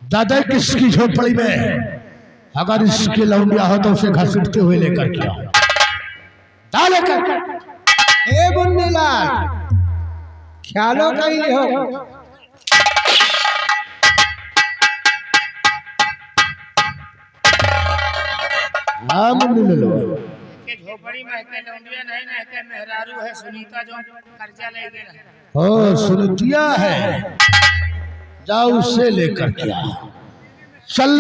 दादा किसकी झोपड़ी में अगर इसके लौंडिया हो तो उसे घसीटते हुए लेकर के आओ लेकर। ए बुन्नीलाल ख्यालों कहीं हो हाँ मुन्नी के झोपड़ी में के लौंडिया नहीं ना के मेहरारू है सुनीता जो कर्जा ले गए ओ सुनतिया है, जाओ उसे लेकर के आ। चल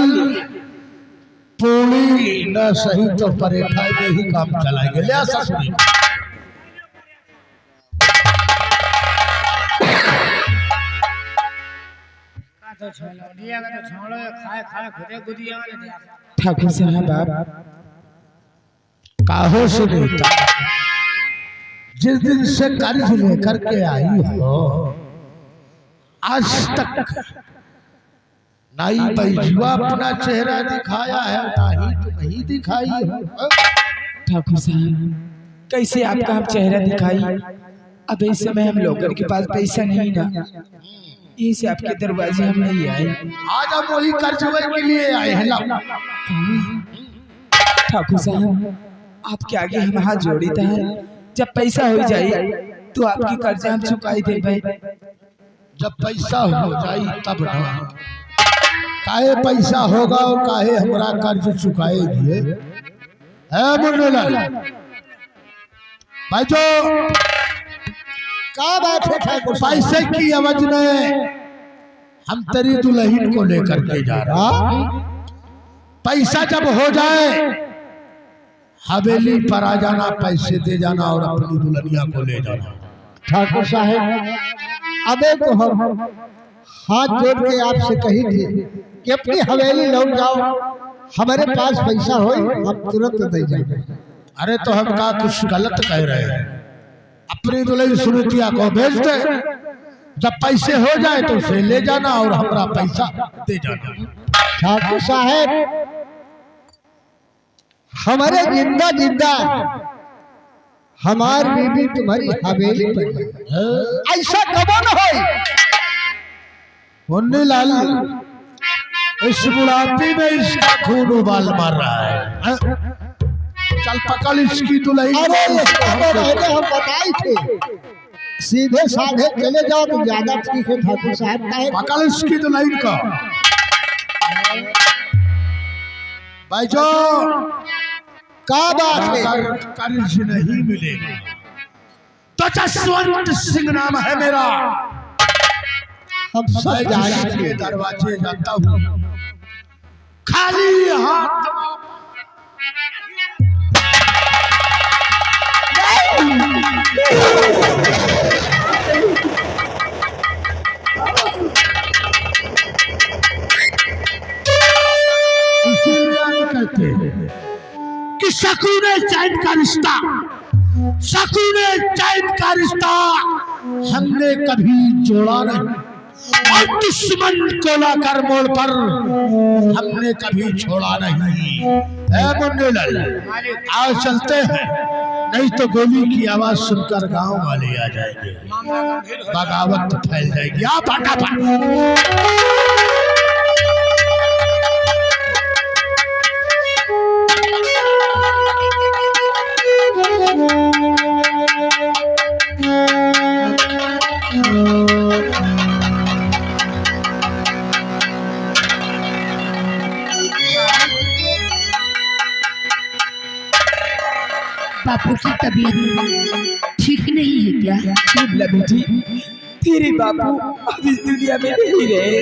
पूरी न सही तो परेठा में ही काम चलाएंगे। ले आ ससुरी का तो लौंडिया का तो छोड़ो खाए खाए खुदे गुदिया वाले दिया। ठाकुर साहब काहो सुनीता, जिस दिन से कर्ज लेकर के आई हो आज तक नाई बैजुआ अपना चेहरा दिखाया है, ना ही तो नहीं दिखाई हो। ठाकुर साहब कैसे आपका हम चेहरा दिखाई, अब इस समय हम लोगों के पास पैसा नहीं ना, इसे आपके दरवाजे हम नहीं आए। आज हम वही कर्ज के लिए आए हैं। ठाकुर साहब आपके आगे हम हाथ जोड़ता है, जब पैसा हो जाए तो आपकी कर्जा हम चुकाई दे भाई। जब पैसा हो जाए तब ना, काहे पैसा होगा और काहे हमारा कर्ज चुकाएगी। है मुन्नीलाल भाई जो क्या बात है ठाकुर साहब? पैसे की एवज में हम तेरी दुल्हन को लेकर के जा रहा, पैसा जब हो जाए हवेली पर आ जाना, पैसे दे जाना और अपनी दुल्हनिया को ले जाना। ठाकुर साहब अबे तो हम हाथ जोड़ के आपसे कही थी कि अपनी हवेली लौट जाओ, हमारे पास पैसा हो हम तुरंत दे जाएंगे। अरे तो हम का कुछ गलत कह रहे हैं, अपनी दुल्हन सुनीतिया को भेज दे, जब पैसे हो जाए तो उसे ले जाना और हमारा पैसा दे जाना। ठाकुर साहब हमारे जिंदा जिंदा हमार बीबी तुम्हारी हवेली पर ऐसा कबो न हो। मुन्नीलाल इस बुढ़ापी में इसका खून उबाल मार रहा है। चल पकड़ इसकी दुल्हन। हम बताए थे सीधे साधे चले जाओ तो ज्यादा ठीक है। ठाकुर साहब पकड़ इसकी दुल्हन को। भाई जो क्या बात है? अगर कर्ज नहीं मिलेगा तो जसवंत सिंह नाम है मेरा, हम सब जानते के दरवाजे जाता हूँ खाली हाथ। इसीलिए कहते हैं कि सकूने चैन का रिश्ता, सकूने चैन का रिश्ता हमने कभी जोड़ा नहीं, और दुश्मन को लाकर मोड़ पर हमने कभी छोड़ा नहीं। है मुन्नीलाल आज चलते हैं, नहीं तो गोली की आवाज सुनकर गांव वाले आ जाएंगे, बगावत फैल जाएगी। आप फटाफट बापू की तबीयत ठीक नहीं है क्या? शिमला बेटी तेरे बापू अब इस दुनिया में नहीं रहे।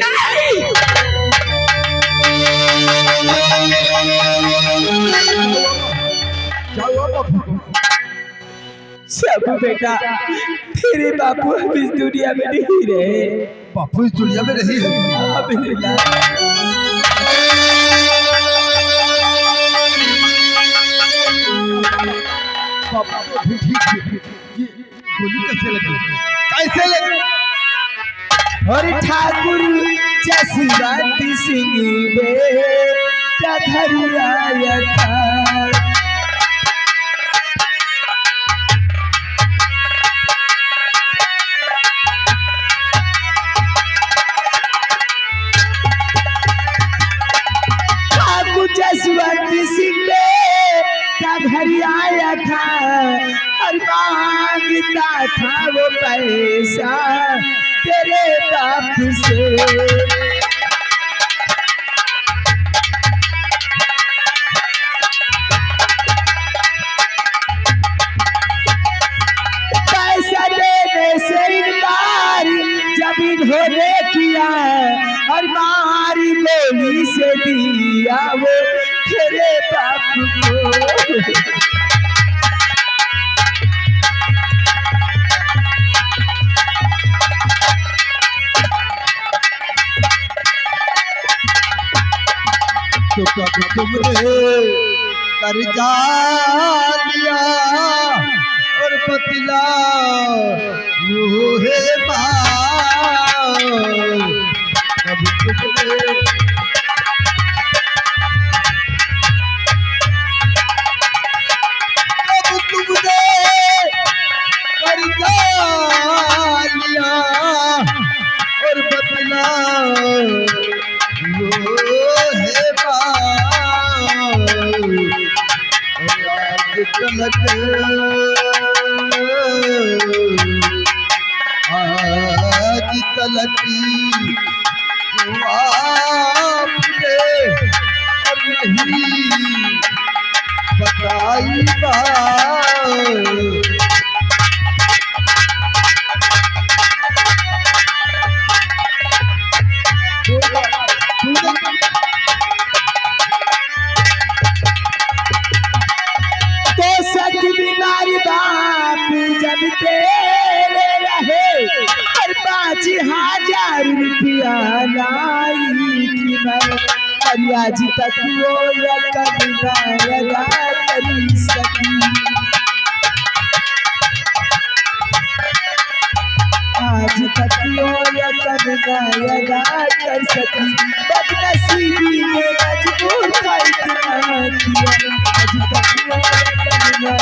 सब बेटा तेरे बापू अब इस दुनिया में नहीं रहे। बापू इस दुनिया में नहीं है। गोली कैसे लगी? कैसे लगे? और ठाकुर जसवंत सिंह बेटा घर आया था। मांगता था वो पैसा तेरे बाप से। पैसा देने से इनकार जब इन्होंने किया और मारी गोली से दिया वो तेरे बाप को। तो कब तुमने कर्जा लिया और बतला वो है माँ, कब तुमने कर्जा लिया और बतला वो है आज तलकी आपने नहीं बताई बात। तो सच बीमारी बाप जब तेरे रहे और 5,000 रुपया लाई थी मैं, और आज तक वो रकम ना अदा कर सकी। आज तक वो रकम ना अदा कर सकी। बदनसीबी ने मजबूर था इतना किया, आज तक वो रकम ना।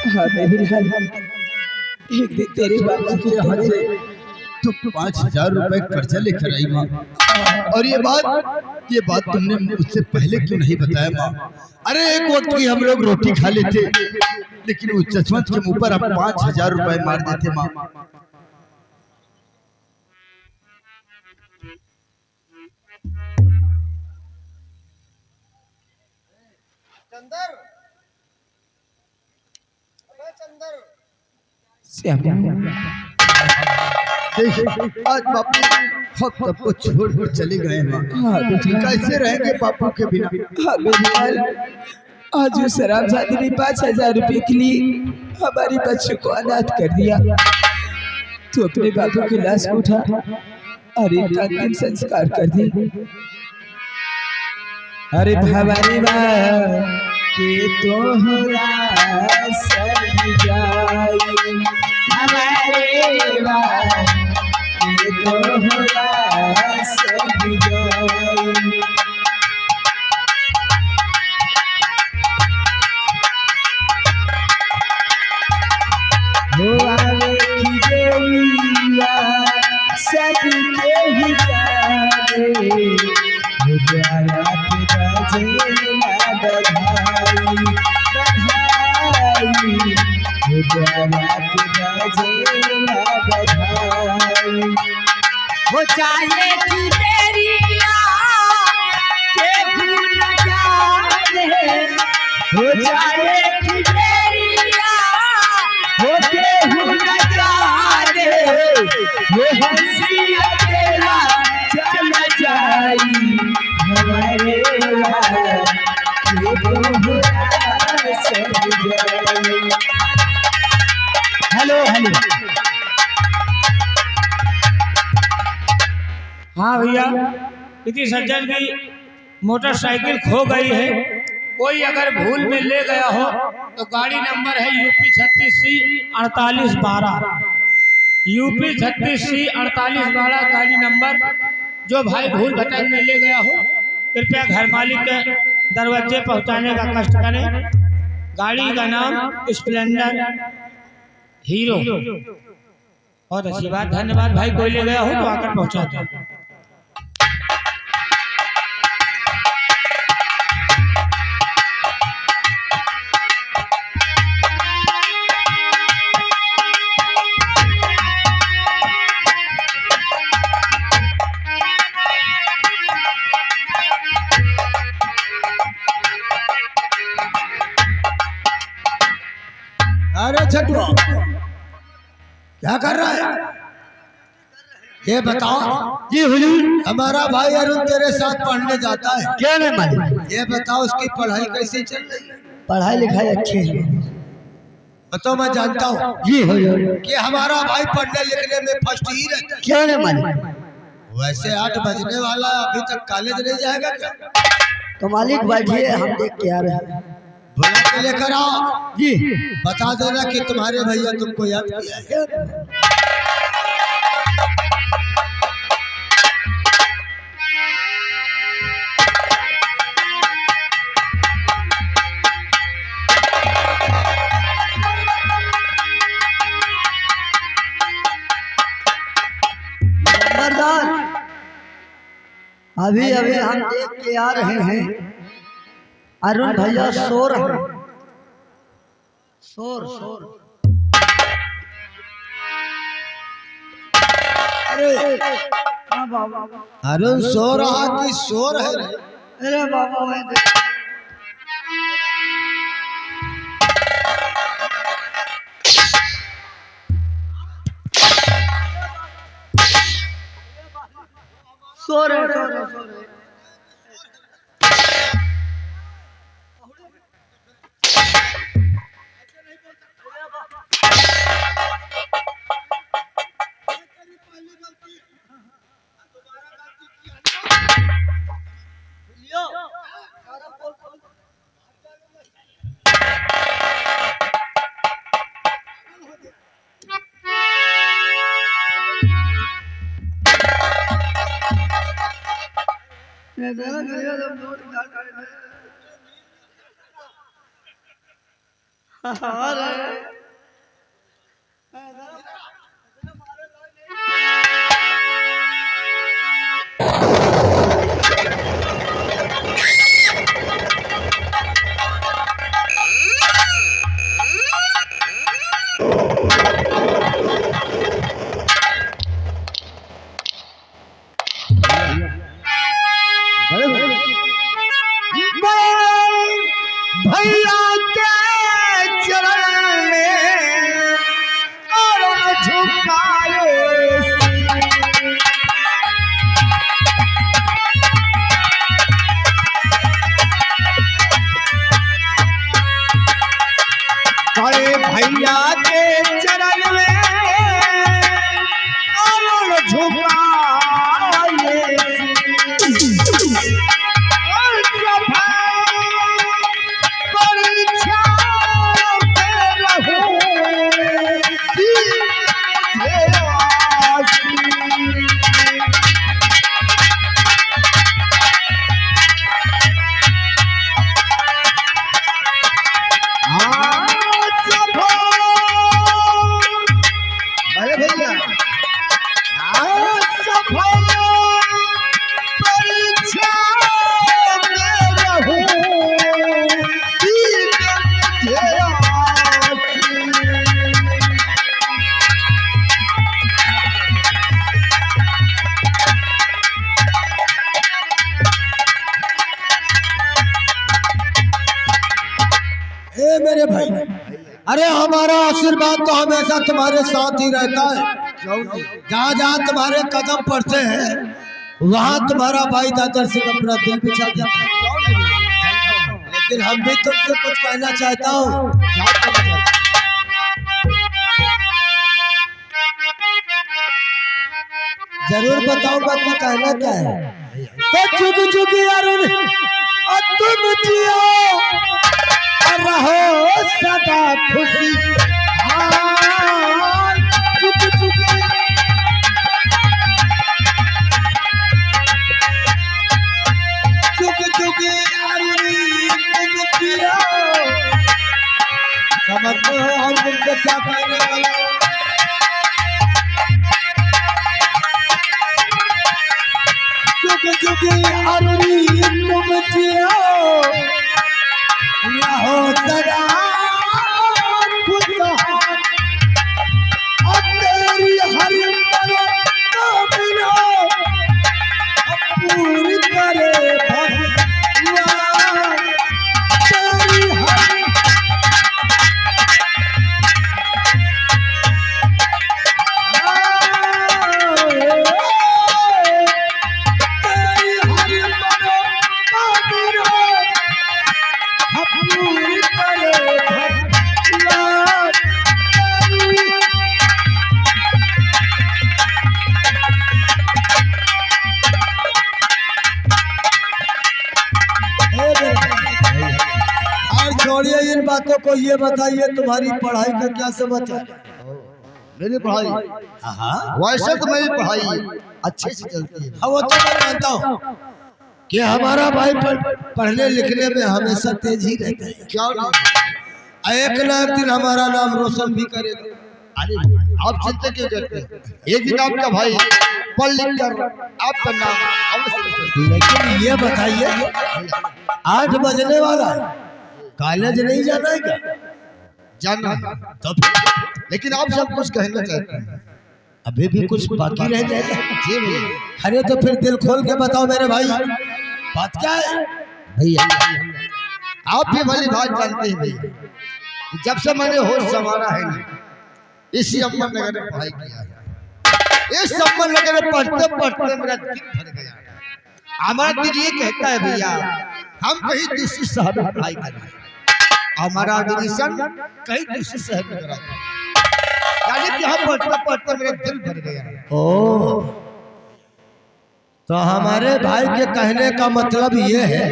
हाँ मेरी लाल, एक दिन तेरे बाप के यहाँ से तो 5,000 रुपए कर्जा लेकर आई माँ, और ये बात तुमने मुझसे पहले क्यों नहीं बताया माँ? अरे एक वक्त की हम लोग रोटी खा लेते, लेकिन उस चश्मत के मुंह पर आप 5,000 रुपए मार देते माँ। आज बापू हम सबको छोड़कर चले गए माँ, कैसे रहेंगे बापू के बिना? आज उस शराबजादी ने 5,000 रुपए के लिए हमारे बच्चों को अनाथ कर दिया। तू अपने बापू की लाश को उठा और एक अंतिम संस्कार कर दी। अरे भवानी माँ के तोहरा सब जाई, हमारे माँ के तोहरा सब जाई। हो आवे की देरिया सबके ही जाने, हो प्यारा के बाजे ना बधाई बधाई, हो प्यारा के बाजे ना बधाई। हो जाए की देरिया केहू न जाने, हो जाए की देरिया हो केहू न जाने, वो हंसी अकेला चल जाई, हमारे हेलो हेलो। हाँ भैया, किसी सज्जन की मोटरसाइकिल खो गई है, कोई अगर भूल में ले गया हो तो गाड़ी नंबर है यूपी 36C 4812, यूपी 36C 4812 गाड़ी नंबर। जो भाई भूल भटक में ले गया हो कृपया घर मालिक के दरवाजे पहुंचाने का कष्ट करें। गाड़ी का नाम स्प्लेंडर हीरो। बहुत अच्छी बात, धन्यवाद भाई। कोई ले गया हो तो आकर पहुंचा दो। अरे छठुआ क्या कर रहा है? ये बताओ। जी हुजूर। हमारा भाई अरुण तेरे साथ पढ़ने जाता है। क्या नहीं मालूम? ये बताओ उसकी पढ़ाई कैसी चल रही है? पढ़ाई लिखाई अच्छी है। तो मैं जानता हूँ जी हुजूर। कि हमारा भाई पढ़ने लिखने में फर्स्ट ही रहता है। क्या नहीं मालूम? वैसे 8 बजने वाला है, अभी तक कॉलेज नहीं जाएगा क्या? तो मालिक बैठिए, हम देख के आ रहे हैं। बुला के लेकर आओ। जी। बता देना कि तुम्हारे भैया तुमको याद किया है। अभी अभी हम देख के आ रहे हैं, अरुण भैया सो रहे हैं। शोर शोर। अरे हाँ बाबा। अरुण सो रहा कि शोर है? अरे बाबा मैं सो रहे सो रहे सो रहे। भैया के चरण में और झुकाए बड़े भैया के चरण में और झुकाए मेरे भाई, अरे हमारा आशीर्वाद तो हमेशा तुम्हारे साथ ही रहता है। जहाँ जहाँ तुम्हारे कदम पड़ते हैं वहाँ तुम्हारा भाई दादर सिंह अपना दिल बिछा देता है। लेकिन हम भी तुमसे कुछ कहना चाहता हूँ। जरूर बताऊंगा कि कहना क्या है। तो चुग चुग अरुण तुम जियो रहो सदा खुशी। चुग चुग चुग चुग अरुण तुम जियो। समझते हो हम तुमसे क्या कहने वाले हैं? चुग चुग अरुण तुम जियो रहो सदा खुशहाल। और तेरी हर मनोकामना पूरी करे भगवान। तेरी हर छोड़िए इन बातों को, ये बताइए तुम्हारी पढ़ाई का क्या समाचार? मेरी पढ़ाई, वैसे तो मेरी पढ़ाई अच्छे से चलती है। हाँ वो तो मैं मानता हूँ कि हमारा भाई पढ़ने लिखने में हमेशा तेज ही रहता है। क्या नहीं? एक ना एक दिन हमारा नाम रोशन भी करेगा। अरे आप चिंता क्यों करते हैं? एक दिन आपका भाई पढ़ लिख कर आपका नाम अवश्य। लेकिन ये बताइए 8 बजने वाला है, कॉलेज नहीं जाना है क्या? जाना है। तो लेकिन आप सब कुछ कहना चाहते हैं? अभी भी कुछ बाकी रह जाएगा। जी भैया। अरे तो फिर दिल खोल के बताओ मेरे भाई, बात क्या है? भैया आप भी भली बात जानते हैं भैया, जब से मैंने होश संभाला है ना, इसी अम्बर नगर में पढ़ाई किया है। इस अम्बर नगर में पढ़ते पढ़ते मेरा दिल भर गया। हमारा दिल ये कहता है भैया हम कहीं दूसरी शहर में पढ़ाई करें, हमारा एडमिशन कहीं दूसरे शहर में करा दें। यानी कि हम पढ़ते पढ़ते मेरा दिल भर गया। ओ, तो हमारे भाई के कहने का मतलब ये है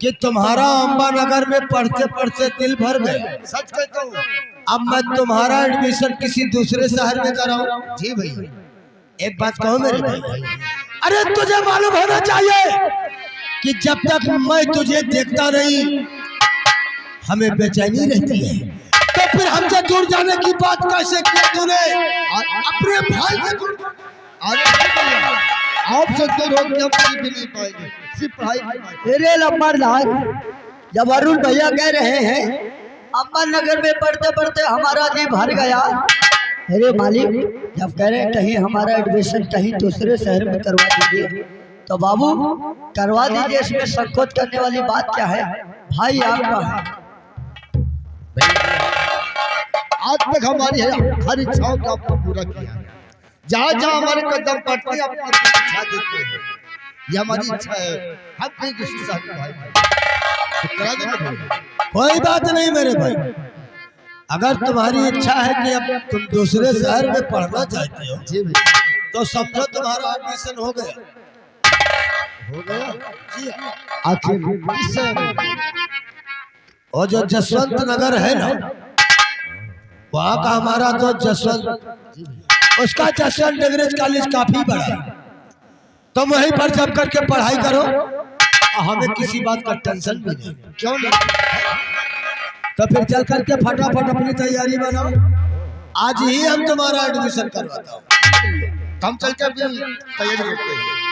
कि तुम्हारा अम्बा नगर में पढ़ते पढ़ते दिल भर गए। सच कहता हूँ। अब मैं तुम्हारा एडमिशन किसी दूसरे शहर में कराऊं? जी भैया। एक बात कहो मेरे भाई, अरे तुझे मालूम होना चाहिए कि जब तक मैं तुझे देखता नहीं हमें बेचैनी रहती है, तो फिर हमसे दूर जाने की बात कैसे की तूने? अपने भाई से दूर? आपसे दूर होकर हम सीख नहीं पाएंगे, सिर्फ पढ़ाई नहीं पाएंगे। अरे लंबरदार, जब अरुण भैया कह रहे हैं अम्बर नगर में पढ़ते पढ़ते हमारा जी भर गया, अरे मालिक जब कह रहे हैं कहीं हमारा एडमिशन कहीं दूसरे शहर में करवा दीजिए, तो बाबू करवा दीजिए, इसमें संकोच करने वाली बात क्या है? भाई आपका है। आज तक हमारी हर इच्छाओं का आपको पूरा किया है। जहाँ जहाँ हमारे कदम पड़ते हैं अपनी इच्छा देते हैं। ये हमारी इच्छा है, हम कहीं किसी साथ भाई तो करा देंगे भाई। कोई बात नहीं मेरे भाई, अगर तुम्हारी इच्छा है कि अब तुम दूसरे शहर में पढ़ना चाहते हो, जी भाई। तो समझो तुम्हारा एडमिशन हो गया। हो गया जी। आखिर और जो जसवंत नगर है ना, वहाँ का हमारा तो जसवंत, उसका जसवंत डिग्री कॉलेज काफी बड़ा है। तुम वहीं पर जब करके पढ़ाई करो, हमें किसी बात का टेंशन भी नहीं। क्यों नहीं? तो फिर चल करके फटाफट अपनी तैयारी बनाओ, आज ही हम तुम्हारा एडमिशन करवाता हूँ। हम चल कर भी तैयारी करते हैं।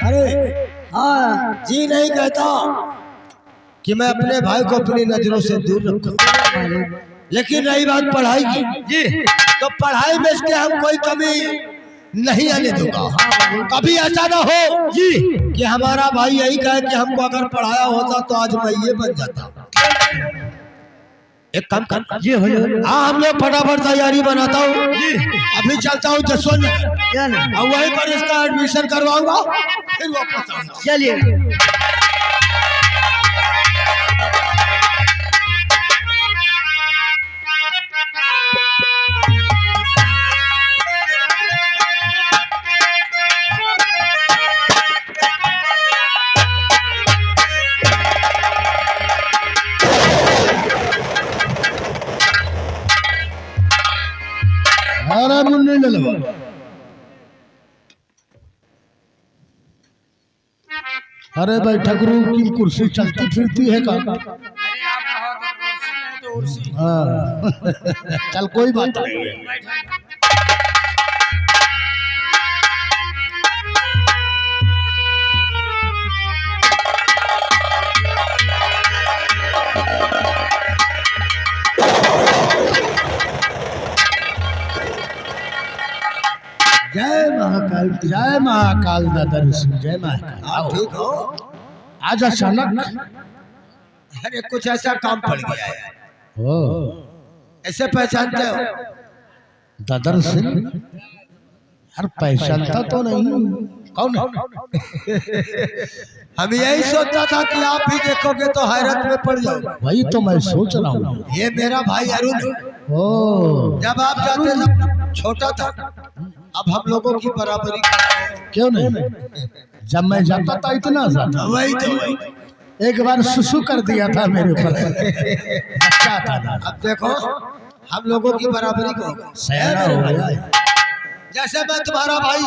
अरे हाँ जी, नहीं कहता कि मैं अपने भाई को अपनी नजरों से दूर रखूं, लेकिन रही बात पढ़ाई की जी, तो पढ़ाई में इसके हम कोई कमी नहीं आने दूंगा। कभी ऐसा ना हो जी कि हमारा भाई यही कहे कि हमको अगर पढ़ाया होता तो आज मैं ये बन जाता। एक काम कर जी, हाँ हम लोग फटाफट तैयारी बनाता हूँ जी, अभी चलता हूँ जसवंत और वहीं पर इसका एडमिशन करवाऊंगा, फिर वापस आऊंगा। चलिए मुन्नी ले लो। अरे भाई ठगरू की कुर्सी चलती फिरती है का? अरे आप रहो तो कुर्सी नहीं तो उर्सी। हाँ। चल कोई बात नहीं है। बैठो। जय महाकाल दादा ऋषि, जय महाकाल। आप ठीक हो? आज अचानक अरे कुछ ऐसा काम पड़ गया है। ओ, ऐसे पहचानते हो? दादर सिंह यार पहचानता तो नहीं, कौन है? हम यही सोचता था कि आप भी देखोगे तो हैरत में पड़ जाओगे। वही तो मैं सोच रहा हूँ। ये मेरा भाई अरुण। ओ, जब आप जाते थे छोटा था, अब हम लोगों की बराबरी। क्यों नहीं? जब मैं जाता था इतना ज्यादा, वही तो एक बार सुसु कर दिया था मेरे ऊपर, बच्चा था ना। अब देखो हम लोगों की बराबरी को सयाना हो गया। जैसे मैं तुम्हारा भाई